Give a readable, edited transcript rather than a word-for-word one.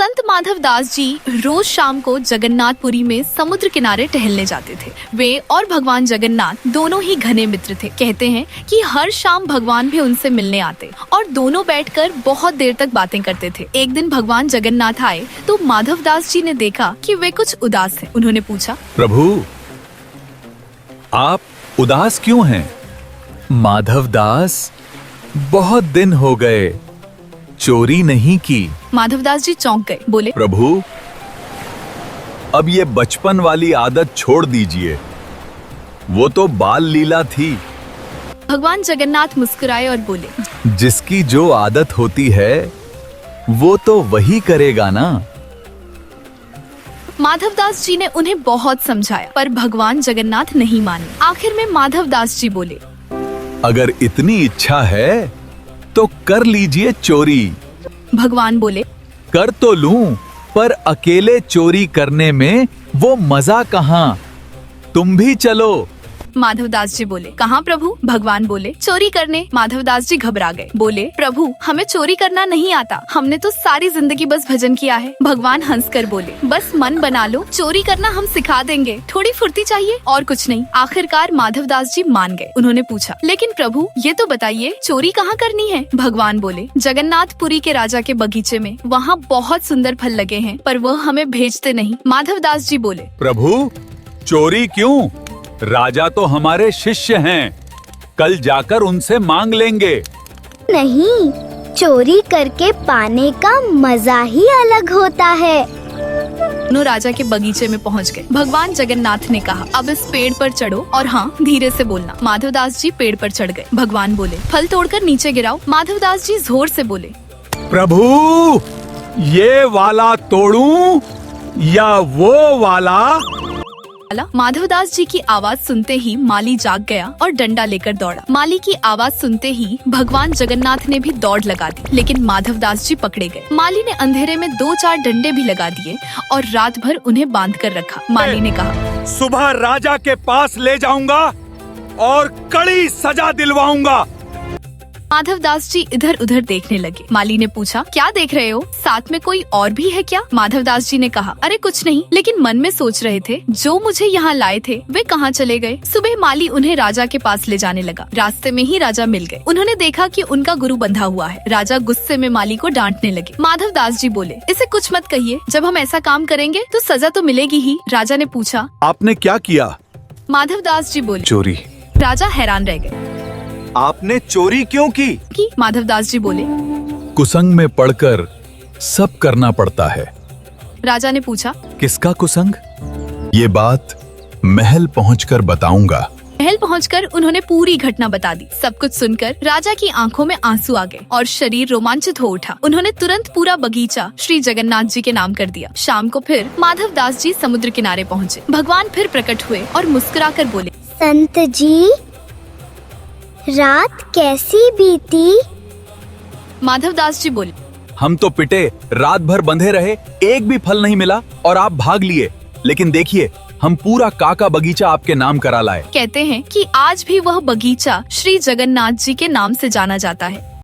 संत माधव दास जी रोज शाम को जगन्नाथपुरी में समुद्र किनारे टहलने जाते थे। वे और भगवान जगन्नाथ दोनों ही घने मित्र थे। कहते हैं कि हर शाम भगवान भी उनसे मिलने आते और दोनों बैठकर बहुत देर तक बातें करते थे। एक दिन भगवान जगन्नाथ आए तो माधव दास जी ने देखा कि वे कुछ उदास हैं। उन्होंने पूछा, प्रभु, आप उदास क्यों हैं? माधव दास, बहुत दिन हो गए, चोरी नहीं की। माधवदास जी चौंक गए, बोले, प्रभु, अब ये बचपन वाली आदत छोड़ दीजिए, वो तो बाल लीला थी। भगवान जगन्नाथ मुस्कुराए और बोले, जिसकी जो आदत होती है वो तो वही करेगा ना। माधवदास जी ने उन्हें बहुत समझाया पर भगवान जगन्नाथ नहीं माने। आखिर में माधवदास जी बोले, अगर इतनी इच्छा है तो कर लीजिए चोरी। भगवान बोले, कर तो लूं, पर अकेले चोरी करने में वो मजा कहाँ, तुम भी चलो। माधवदास जी बोले, कहाँ प्रभु? भगवान बोले, चोरी करने। माधवदास जी घबरा गए, बोले, प्रभु, हमें चोरी करना नहीं आता, हमने तो सारी जिंदगी बस भजन किया है। भगवान हंसकर बोले, बस मन बना लो, चोरी करना हम सिखा देंगे, थोड़ी फुर्ती चाहिए और कुछ नहीं। आखिरकार माधवदास जी मान गए। उन्होंने पूछा, लेकिन प्रभु, ये तो बताइए चोरी कहाँ करनी है? भगवान बोले, जगन्नाथपुरी के राजा के बगीचे में, वहाँ बहुत सुंदर फल लगे हैं, पर वह हमें भेजते नहीं। माधवदास जी बोले, प्रभु, चोरी क्यों? राजा तो हमारे शिष्य हैं, कल जाकर उनसे मांग लेंगे। नहीं, चोरी करके पाने का मजा ही अलग होता है। दोनों राजा के बगीचे में पहुंच गए। भगवान जगन्नाथ ने कहा, अब इस पेड़ पर चढ़ो और हाँ, धीरे से बोलना। माधवदास जी पेड़ पर चढ़ गए। भगवान बोले, फल तोड़कर नीचे गिराओ। माधवदास जी जोर से बोले, प्रभु, ये वाला तोड़ूं या वो वाला? माधवदास जी की आवाज सुनते ही माली जाग गया और डंडा लेकर दौड़ा। माली की आवाज सुनते ही भगवान जगन्नाथ ने भी दौड़ लगा दी, लेकिन माधवदास जी पकड़े गए। माली ने अंधेरे में 2-4 डंडे भी लगा दिए और रात भर उन्हें बांध कर रखा। माली ने कहा, सुबह राजा के पास ले जाऊंगा और कड़ी सजा दिलवाऊंगा। माधवदास जी इधर उधर देखने लगे। माली ने पूछा, क्या देख रहे हो? साथ में कोई और भी है क्या? माधवदास जी ने कहा, अरे कुछ नहीं, लेकिन मन में सोच रहे थे जो मुझे यहाँ लाए थे वे कहाँ चले गए। सुबह माली उन्हें राजा के पास ले जाने लगा। रास्ते में ही राजा मिल गए। उन्होंने देखा कि उनका गुरु बंधा हुआ है। राजा गुस्से में माली को डांटने लगे। माधवदास जी बोले, इसे कुछ मत कहिए, जब हम ऐसा काम करेंगे तो सजा तो मिलेगी ही। राजा ने पूछा, आपने क्या किया? माधवदास जी बोले, चोरी। राजा हैरान रह गए। आपने चोरी क्यों की? माधवदास जी बोले, कुसंग में पड़कर सब करना पड़ता है। राजा ने पूछा, किसका कुसंग? ये बात महल पहुंचकर बताऊंगा। महल पहुंचकर उन्होंने पूरी घटना बता दी। सब कुछ सुनकर राजा की आंखों में आंसू आ गए और शरीर रोमांचित हो उठा। उन्होंने तुरंत पूरा बगीचा श्री जगन्नाथ जी के नाम कर दिया। शाम को फिर माधवदास जी समुद्र किनारे पहुँचे। भगवान फिर प्रकट हुए और मुस्कुराकर बोले, संत जी, रात कैसी बीती? माधवदास जी बोले, हम तो पिटे, रात भर बंधे रहे, एक भी फल नहीं मिला और आप भाग लिए। लेकिन देखिए, हम पूरा काका बगीचा आपके नाम करा लाए। कहते हैं कि आज भी वह बगीचा श्री जगन्नाथ जी के नाम से जाना जाता है।